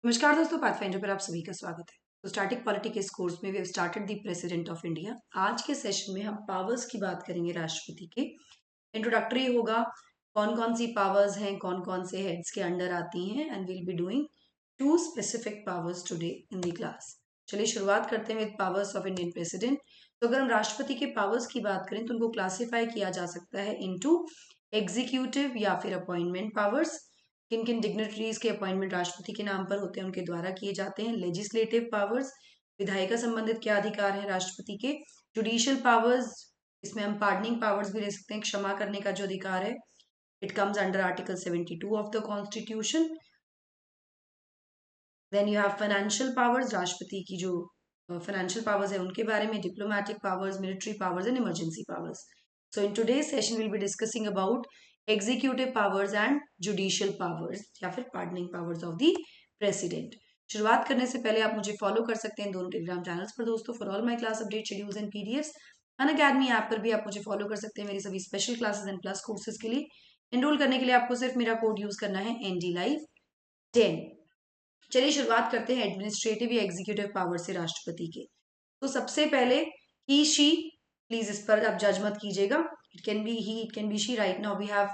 नमस्कार दोस्तों, पाथफाइंडर पर आप सभी का स्वागत है। तो स्टैटिक पॉलिटी के इस कोर्स में we have started the president of India. आज के सेशन में हम पावर्स की बात करेंगे। राष्ट्रपति के इंट्रोडक्टरी होगा, कौन कौन सी पावर्स हैं, कौन कौन से हेड्स के अंडर आती हैं, and will be doing to specific powers today in the class. चलिए शुरुआत करते हैं with powers of Indian president. तो अगर हम राष्ट्रपति के पावर्स की बात करें तो उनको क्लासीफाई किया जा सकता है इनटू एग्जीक्यूटिव या फिर अपॉइंटमेंट पावर्स। किन किन डिग्नेटरीज के अपॉइंटमेंट राष्ट्रपति के नाम पर होते हैं, उनके द्वारा किए जाते हैं। लेजिस्लेटिव पावर्स, विधायिका संबंधित क्या अधिकार है राष्ट्रपति के। जुडिशियल पावर्स, इसमें हम पार्डनिंग पावर्स भी ले सकते हैं, क्षमा करने का जो अधिकार है। It comes under article 72 of the constitution. Then you have financial powers, राष्ट्रपति की जो फाइनेंशियल पावर्स है उनके बारे में। Diplomatic powers, military powers and emergency powers. So in today's session we'll be discussing about executive powers and judicial powers या फिर pardoning powers of the president। शुरुआत करने से पहले आप मुझे फॉलो कर सकते हैं दोनों टेलीग्राम चैनल्स पर दोस्तों। For all my class update schedules and PDFs Unacademy app पर भी आप मुझे फॉलो कर सकते हैं मेरी सभी special classes and plus courses के लिए। एनरोल करने के लिए आपको सिर्फ मेरा कोड यूज करना है NDLive10। चलिए शुरुआत करते हैं एडमिनिस्ट्रेटिव या एग्जीक्यूटिव पावर से राष्ट्रपति के। तो सबसे पहले ही शी, प्लीज इस पर आप जज मत कीजिएगा। It can be he, it can be she. Right now we have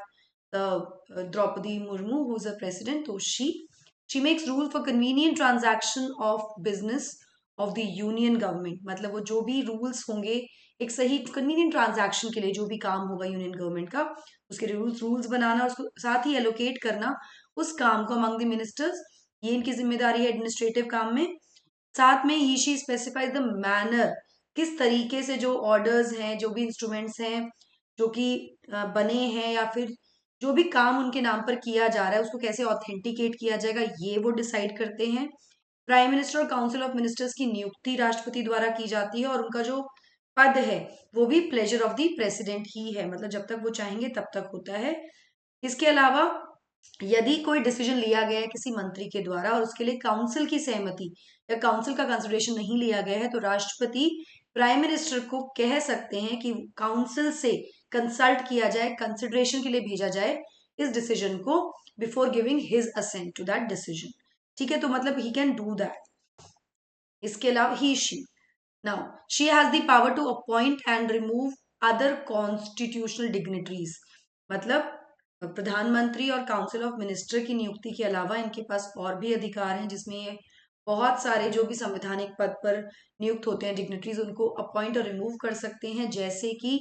Draupadi Murmu who is a president. तो she makes rule for convenient transaction of business of the union government. मतलब वो जो भी रूल्स होंगे एक सही कन्वीनियंट ट्रांजैक्शन के लिए, जो भी काम होगा यूनियन गवर्नमेंट का, उसके रूल्स बनाना, उसको साथ ही एलोकेट करना उस काम को अमंग द मिनिस्टर्स, ये इनकी जिम्मेदारी है एडमिनिस्ट्रेटिव काम में। साथ में ही शी स्पेसिफाइज द मैनर, किस तरीके से जो ऑर्डर्स हैं, जो भी इंस्ट्रूमेंट्स हैं जो कि बने हैं, या फिर जो भी काम उनके नाम पर किया जा रहा है उसको कैसे ऑथेंटिकेट किया जाएगा, ये वो डिसाइड करते हैं। प्राइम मिनिस्टर और काउंसिल ऑफ मिनिस्टर्स की नियुक्ति राष्ट्रपति द्वारा की जाती है और उनका जो पद है वो भी प्लेजर ऑफ द प्रेसिडेंट ही है, मतलब जब तक वो चाहेंगे तब तक होता है। इसके अलावा यदि कोई डिसीजन लिया गया है किसी मंत्री के द्वारा और उसके लिए काउंसिल की सहमति या काउंसिल का कंसिडरेशन नहीं लिया गया है, तो राष्ट्रपति प्राइम मिनिस्टर को कह सकते हैं कि काउंसिल से कंसल्ट किया जाए, कंसिडरेशन के लिए भेजा जाए इस डिसीजन को, before giving his assent to that decision. ठीक है, तो मतलब ही कैन डू दैट। इसके अलावा he she, now she has the power to appoint and remove other constitutional dignitaries. मतलब प्रधानमंत्री और काउंसिल ऑफ मिनिस्टर की नियुक्ति के अलावा इनके पास और भी अधिकार हैं, जिसमें ये बहुत सारे जो भी संवैधानिक पद पर नियुक्त होते हैं डिग्निटरीज, उनको अपॉइंट और रिमूव कर सकते हैं। जैसे कि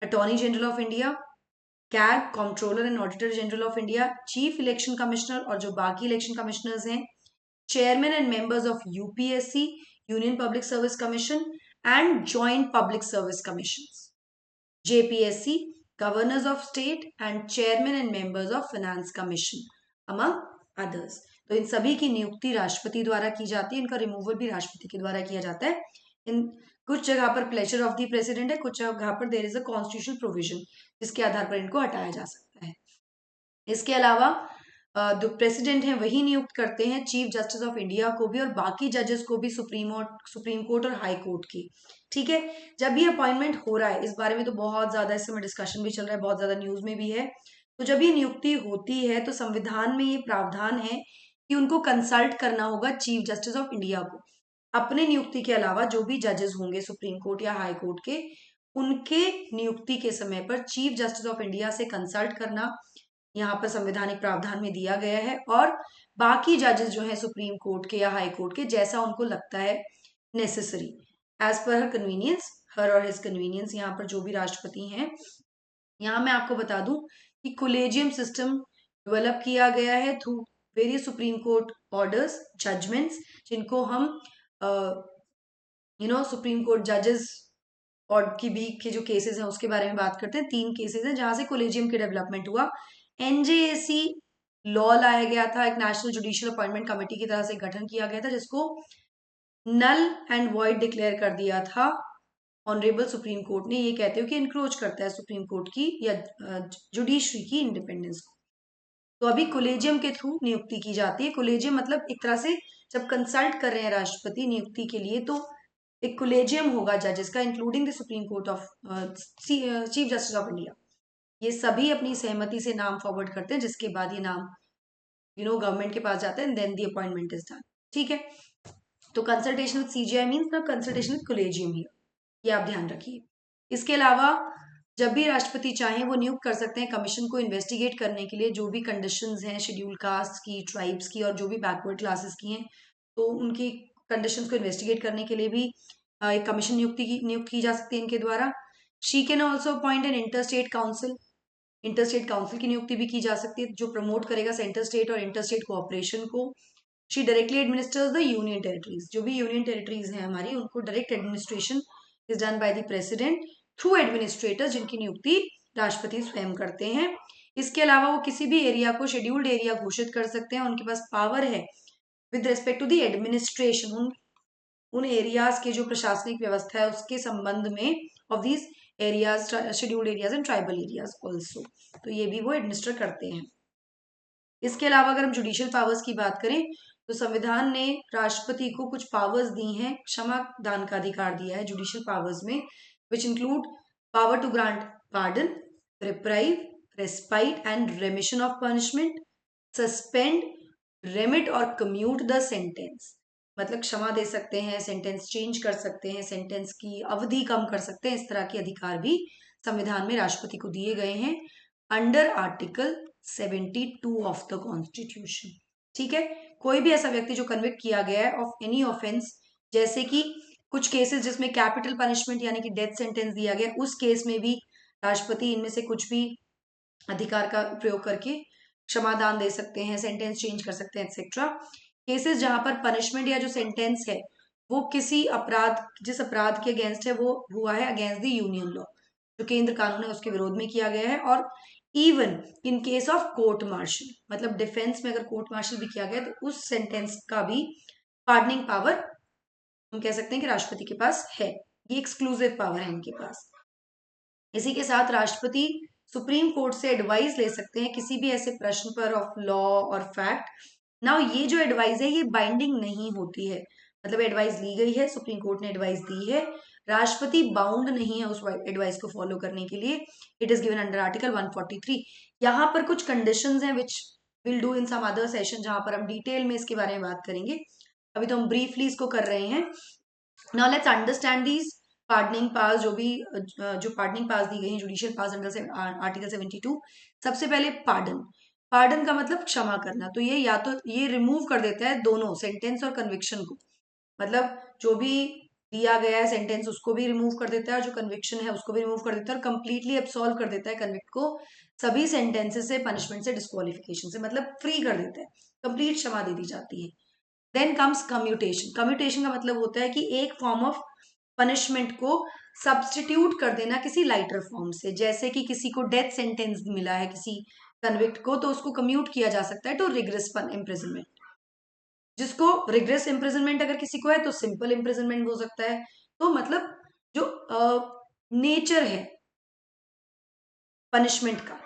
attorney general of India, CAG, controller and auditor general of India, chief election commissioner और जो बाकी इलेक्शन कमिश्नर्स हैं, chairman and members of UPSC, Union Public Service Commission, and Joint Public Service Commissions, JPSC, governors of state, and chairman and members of Finance Commission, among others। तो इन सभी की नियुक्ति राष्ट्रपति द्वारा की जाती है, इनका रिमूवल भी राष्ट्रपति के द्वारा किया जाता है। इन कुछ जगह पर प्लेजर ऑफ द प्रेसिडेंट है, कुछ जगह पर there is a constitutional provision जिसके आधार पर इनको हटाया जा सकता है। इसके अलावा जो प्रेसिडेंट हैं वही नियुक्त करते हैं चीफ जस्टिस ऑफ इंडिया को भी और बाकी जजेस को भी, सुप्रीम कोर्ट और हाई कोर्ट की। ठीक है, जब ये अपॉइंटमेंट हो रहा है, इस बारे में तो बहुत ज्यादा इस समय डिस्कशन भी चल रहा है, बहुत ज्यादा न्यूज में भी है। तो जब ये नियुक्ति होती है तो संविधान में ये प्रावधान है कि उनको कंसल्ट करना होगा चीफ जस्टिस ऑफ इंडिया को। अपने नियुक्ति के अलावा जो भी जजेस होंगे सुप्रीम कोर्ट या हाई कोर्ट के, उनके नियुक्ति के समय पर चीफ जस्टिस ऑफ इंडिया से कंसल्ट करना यहाँ पर संवैधानिक प्रावधान में दिया गया है। और बाकी जजेस जो है सुप्रीम कोर्ट के या हाई कोर्ट के, जैसा उनको लगता है नेसेसरी, एज पर हर कन्वीनियंस, हर और हिज कन्वीनियंस, यहाँ पर जो भी राष्ट्रपति हैं। यहाँ मैं आपको बता दूं कि कोलेजियम सिस्टम डेवलप किया गया है through various supreme court orders, judgments, जिनको हम सुप्रीम कोर्ट जजेस और की भी के जो केसेस हैं उसके बारे में बात करते हैं। 3 केसेस हैं जहां से कोलेजियम की डेवलपमेंट हुआ। NJAC लॉ लाया गया था, एक नेशनल जुडिशियल अपॉइंटमेंट कमेटी की तरह से गठन किया गया था, जिसको नल एंड वॉइड डिक्लेयर कर दिया था ऑनरेबल सुप्रीम कोर्ट ने, ये कहते हो कि इंक्रोच करता है सुप्रीम कोर्ट की या जुडिशरी की इंडिपेंडेंस को। तो अभी कोलेजियम के थ्रू नियुक्ति की जाती है। कोलेजियम मतलब एक तरह से जब कंसल्ट कर रहे हैं राष्ट्रपति नियुक्ति के लिए, तो एक कोलेजियम होगा जजेस का, including the supreme court of chief justice of India. ये सभी अपनी सहमति से नाम फॉरवर्ड करते हैं, जिसके बाद ये नाम गवर्नमेंट के पास जाता है and then the appointment is done. ठीक है, तो consultation with CGI means the consultation with collegium here, ये आप ध्यान रखिए। इसके अलावा जब भी राष्ट्रपति चाहें वो नियुक्त कर सकते हैं कमीशन को इन्वेस्टिगेट करने के लिए जो भी कंडीशंस हैं शेड्यूल कास्ट की, ट्राइब्स की और जो भी बैकवर्ड क्लासेस की हैं, तो उनकी कंडीशंस को इन्वेस्टिगेट करने के लिए भी एक कमीशन नियुक्त की जा सकती है इनके द्वारा। She can also appoint an inter state council, inter state council की नियुक्ति भी की जा सकती है जो प्रमोट करेगा सेंटर स्टेट और इंटर स्टेट कोऑपरेशन को। She directly administers the union territories, जो भी यूनियन टेरिटरीज हैं हमारी उनको direct administration is done by the president through administrators, जिनकी नियुक्ति राष्ट्रपति स्वयं करते हैं। इसके अलावा वो किसी भी एरिया को शेड्यूल्ड एरिया घोषित कर सकते हैं, उनके पास पावर है with respect to the administration, उन एरियाज के जो प्रशासनिक व्यवस्था है उसके संबंध में of these areas, scheduled areas and tribal areas also, तो ये भी वो एडमिनिस्टर करते हैं। इसके अलावा अगर हम जुडिशियल पावर्स की बात करें तो संविधान ने राष्ट्रपति को कुछ पावर्स दी हैं, क्षमा दान का अधिकार दिया है जुडिशियल पावर्स में, which include power to grant pardon, reprieve, respite and remission of punishment, suspend, remit और कम्यूट द सेंटेंस, मतलब क्षमा दे सकते हैं, सेंटेंस चेंज कर सकते हैं, सेंटेंस की अवधि कम कर सकते हैं, इस तरह के अधिकार भी संविधान में राष्ट्रपति को दिए गए हैं under article 72 of the constitution. ठीक है, कोई भी ऐसा व्यक्ति जो कन्विक्ट किया गया है ऑफ एनी ऑफेंस, जैसे कि कुछ केसेस जिसमें कैपिटल पनिशमेंट यानी कि डेथ सेंटेंस दिया गया, उस केस में भी राष्ट्रपति इनमें से कुछ भी अधिकार का प्रयोग करके क्षमादान दे सकते हैं, सेंटेंस चेंज कर सकते हैं एक्सेट्रा। केसेस जहां पर पनिशमेंट या जो सेंटेंस है वो किसी अपराध, जिस अपराध के अगेंस्ट है वो हुआ है अगेंस्ट द यूनियन लॉ, जो केंद्र कानून है उसके विरोध में किया गया है, और even in case of court martial, मतलब डिफेंस में अगर कोर्ट मार्शल भी किया गया तो उस सेंटेंस का भी पार्डनिंग पावर हम कह सकते हैं कि राष्ट्रपति के पास है, ये एक्सक्लूसिव पावर है इनके पास। इसी के साथ राष्ट्रपति सुप्रीम कोर्ट से एडवाइस ले सकते हैं किसी भी ऐसे प्रश्न पर ऑफ लॉ और फैक्ट। नाउ ये जो एडवाइस है ये बाइंडिंग नहीं होती है, मतलब एडवाइस ली गई है, सुप्रीम कोर्ट ने एडवाइस दी है, राष्ट्रपति बाउंड नहीं है उस एडवाइस को फॉलो करने के लिए। It is given under article 143। यहाँ पर कुछ कंडीशंस हैं which will do in some other session, जहां पर हम डिटेल में इसके बारे में बात करेंगे, अभी तो हम ब्रीफली इसको कर रहे हैं। Now let's understand these pardoning powers, जो पार्डनिंग पास दी गई है जुडिशियल पास अंडर आर्टिकल 72। सबसे पहले पार्डन, पार्डन का मतलब क्षमा करना, तो ये या तो ये रिमूव कर देता है दोनों सेंटेंस और कन्विक्शन को, मतलब जो भी दिया गया है सेंटेंस उसको भी रिमूव कर देता है और जो कन्विक्शन है उसको भी रिमूव कर देता है और कंप्लीटली एब्सॉल्व कर देता है कन्विक्ट को सभी सेंटेंसेस से, पनिशमेंट से, डिस्क्वालिफिकेशन से, मतलब फ्री कर देता है, कंप्लीट क्षमा दे दी जाती है। देन कम्स कम्यूटेशन, कम्यूटेशन का मतलब होता है कि एक फॉर्म ऑफ पनिशमेंट को सब्सटीट्यूट कर देना किसी लाइटर फॉर्म से, जैसे कि किसी को डेथ सेंटेंस मिला है किसी कन्विक्ट को तो उसको कम्यूट किया जा सकता है टू रिग्रेस इम्प्रिजनमेंट, जिसको रिग्रेस इम्प्रिजनमेंट अगर किसी को है तो सिंपल इम्प्रिजनमेंट हो सकता है। तो मतलब जो नेचर है पनिशमेंट का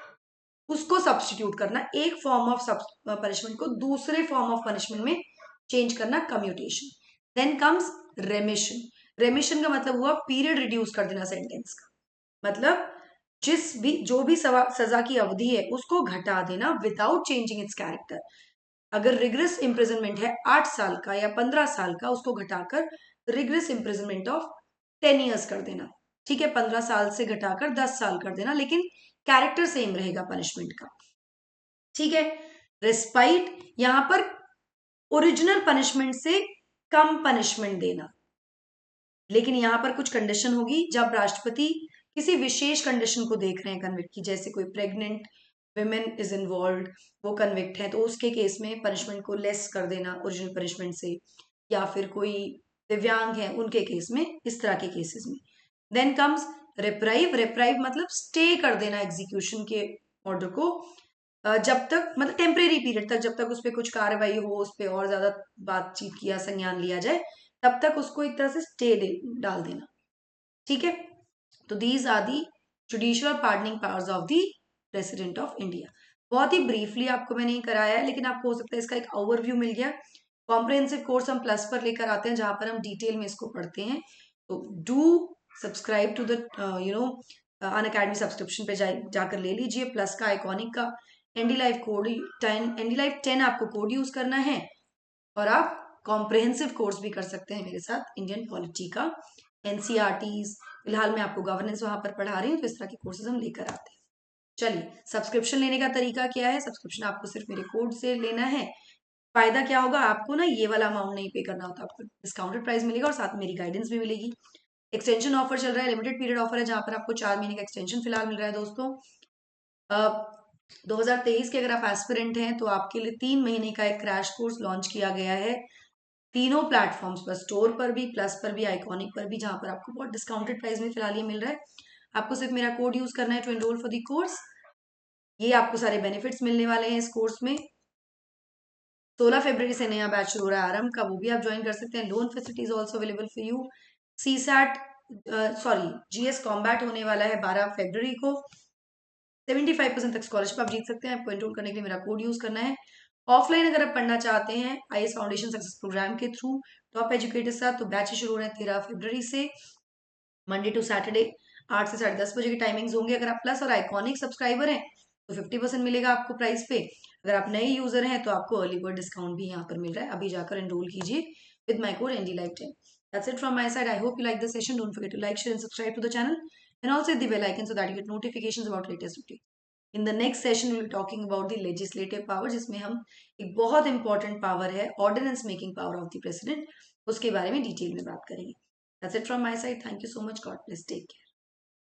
उसको सब्सटीट्यूट करना, एक फॉर्म ऑफ पनिशमेंट को दूसरे फॉर्म ऑफ पनिशमेंट में चेंज करना, commutation. Then comes remission, remission का मतलब हुआ पीरियड रिड्यूस कर देना सेंटेंस का, मतलब जो भी सजा की अवधि है उसको घटा देना विदाउट चेंजिंग इट्स कैरेक्टर। अगर रिग्रेस इम्प्रिजनमेंट है 8 साल का या 15 साल का, उसको घटाकर रिग्रेस इम्प्रिजनमेंट ऑफ 10 ईयर्स कर देना। ठीक है, 15 साल से घटाकर 10 साल कर देना, लेकिन कैरेक्टर सेम रहेगा पनिशमेंट का। ठीक है, रेस्पाइट, यहां पर ओरिजिनल पनिशमेंट से कम पनिशमेंट देना, लेकिन यहां पर कुछ कंडीशन होगी, जब राष्ट्रपति किसी विशेष कंडीशन को देख रहे हैं कन्विक्ट की, जैसे कोई प्रेग्नेंट विमेन इज इन्वॉल्व, वो कन्विक्ट है, तो उसके केस में पनिशमेंट को लेस कर देना ओरिजिनल पनिशमेंट से, या फिर कोई दिव्यांग है उनके केस में, इस तरह के केसेस में। देन कम्स रिप्राइव, रिप्राइव मतलब स्टे कर देना एग्जीक्यूशन के ऑर्डर को, जब तक, मतलब टेम्परेरी पीरियड तक, जब तक उस पर कुछ कार्रवाई हो, उस पर और ज्यादा बातचीत किया, संज्ञान लिया जाए, तब तक उसको एक तरह से स्टे डाल देना। ठीक है, तो these are the judicial pardoning powers of the president of India. बहुत ही ब्रीफली आपको मैंने कराया है, लेकिन आपको हो सकता है इसका एक ओवरव्यू मिल गया। कॉम्प्रिहेंसिव कोर्स हम प्लस पर लेकर आते हैं जहां पर हम डिटेल में इसको पढ़ते हैं, तो do subscribe to the Unacademy subscription पे जाकर ले लीजिए, प्लस का आइकॉनिक का ND life code 10, ND life 10 आपको कोड यूज करना है और आप कॉम्प्रिहेंसिव कोर्स भी कर सकते हैं मेरे साथ इंडियन पॉलिटी का, एनसीईआरटीज। फिलहाल मैं आपको गवर्नेंस वहां पर पढ़ा रही हूँ, तो इस तरह के कोर्सेज हम लेकर आते हैं। चलिए, सब्सक्रिप्शन लेने का तरीका क्या है? सब्सक्रिप्शन आपको सिर्फ मेरे कोड से लेना है। फायदा क्या होगा आपको ना, ये वाला अमाउंट नहीं पे करना होता, आपको डिस्काउंटेड प्राइस मिलेगा और साथ में मेरी गाइडेंस भी मिलेगी। एक्सटेंशन ऑफर चल रहा है, लिमिटेड पीरियड ऑफर है, जहां पर आपको 4 महीने का एक्सटेंशन फिलहाल मिल रहा है दोस्तों। 2023 के अगर आप एस्पिरेंट हैं तो आपके लिए 3 महीने का एक क्रैश कोर्स लॉन्च किया गया है, तीनों प्लेटफॉर्म्स पर, स्टोर पर भी, प्लस पर भी, आइकॉनिक पर भी, जहां पर आपको बहुत डिस्काउंटेड प्राइस में फिलहाल ये मिल रहा है। आपको सिर्फ मेरा कोड यूज करना है to enrol for the course. ये आपको सारे बेनिफिट्स मिलने वाले हैं इस कोर्स में। 16 फरवरी से नया बैच शुरू हो रहा है आरंभ का, वो भी आप ज्वाइन कर सकते हैं। Loan facilities also available for you. CSAT sorry GS combat होने वाला है 12 फरवरी को। 75% तक स्कॉलरशिप आप जीत सकते हैं। आपको एनरोल करने के लिए मेरा कोड यूज करना है। ऑफलाइन अगर आप पढ़ना चाहते हैं आईएएस फाउंडेशन सक्सेस प्रोग्राम के थ्रू टॉप एजुकेटर साथ, तो बैच शुरू हो रहे हैं 13 फरवरी से, मंडे टू सैटरडे 8 से 10:30 बजे की टाइमिंग्स होंगे। अगर आप प्लस और आइकॉनिक सब्सक्राइबर हैं तो 50% मिलेगा आपको प्राइस पे। अगर आप नए यूजर हैं तो आपको अर्ली बर्ड डिस्काउंट भी यहाँ पर मिल रहा है, अभी जाकर एनरोल कीजिए with my code NDLife10। That's it from my side. I hope you like the session. Don't forget to like, share and subscribe to the channel and also hit the bell icon so that you get notifications about latest video. In the next session we will be talking about the legislative power, जिसमें हम एक बहुत important power है ordinance making power of the president, उसके बारे में detail में बात करेंगे। That's it from my side. Thank you so much. God bless. Take care.